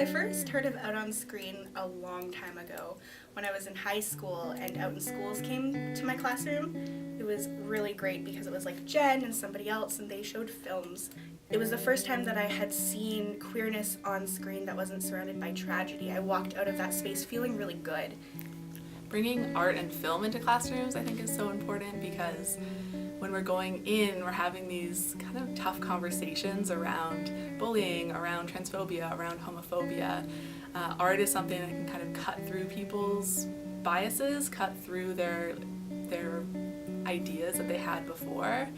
I first heard of Out on Screen a long time ago when I was in high school and Out in Schools came to my classroom. It was really great because it was like Jen and somebody else and they showed films. It was the first time that I had seen queerness on screen that wasn't surrounded by tragedy. I walked out of that space feeling really good. Bringing art and film into classrooms I think is so important because when we're going in, we're having these kind of tough conversations around bullying, around transphobia, around homophobia. Art is something that can kind of cut through people's biases, cut through their ideas that they had before,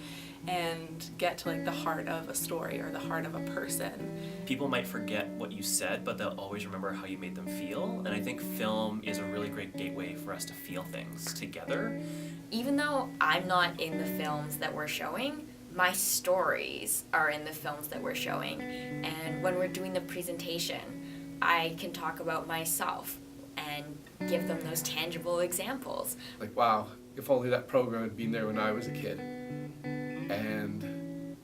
and get to like the heart of a story or the heart of a person. People might forget what you said, but they'll always remember how you made them feel, and I think film is a really great gateway for us to feel things together. Even though I'm not in the films that we're showing, my stories are in the films that we're showing, and when we're doing the presentation, I can talk about myself and give them those tangible examples. Like, wow, if only that program had been there when I was a kid. And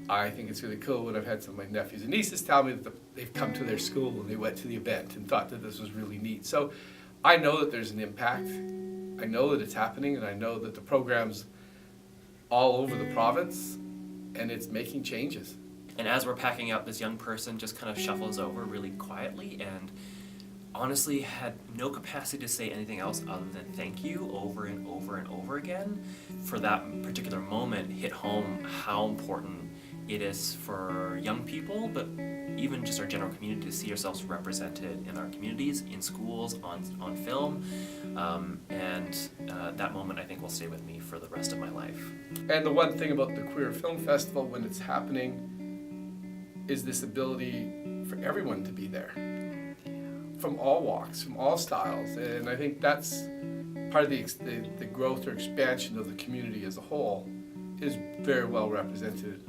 I think it's really cool when I've had some of my nephews and nieces tell me that they've come to their school and they went to the event and thought that this was really neat. So I know that there's an impact. I know that it's happening, and I know that the program's all over the province and it's making changes. And as we're packing out, this young person just kind of shuffles over really quietly and honestly had no capacity to say anything else other than thank you over and over and over again. For that particular moment, hit home how important it is for young people, but even just our general community, to see ourselves represented in our communities, in schools, on film, and that moment I think will stay with me for the rest of my life. And the one thing about the Queer Film Festival when it's happening is this ability for everyone to be there. From all walks, from all styles, and I think that's part of the growth or expansion of the community as a whole is very well represented.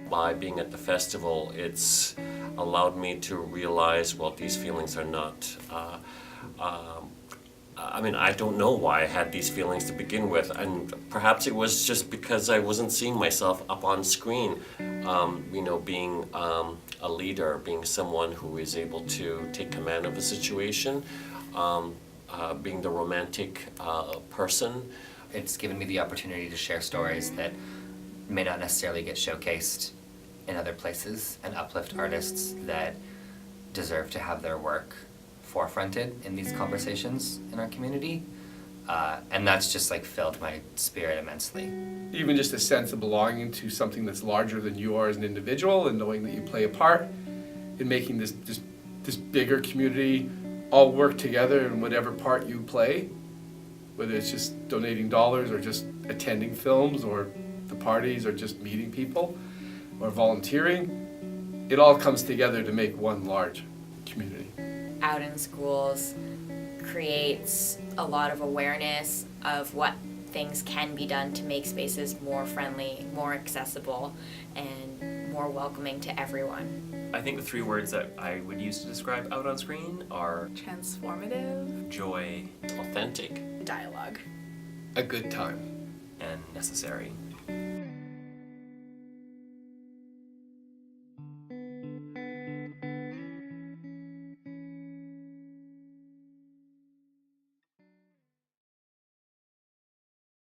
By being at the festival, it's allowed me to realize, well, these feelings are not, I don't know why I had these feelings to begin with, and perhaps it was just because I wasn't seeing myself up on screen, being a leader, being someone who is able to take command of a situation, being the romantic person. It's given me the opportunity to share stories that may not necessarily get showcased in other places and uplift artists that deserve to have their work forefronted in these conversations in our community. And that's just like filled my spirit immensely. Even just a sense of belonging to something that's larger than you are as an individual, and knowing that you play a part in making this bigger community all work together in whatever part you play, whether it's just donating dollars or just attending films or the parties or just meeting people or volunteering. It all comes together to make one large community. Out in Schools creates a lot of awareness of what things can be done to make spaces more friendly, more accessible, and more welcoming to everyone. I think the three words that I would use to describe Out on Screen are Transformative, joy, Authentic. Dialogue. A good time. and necessary.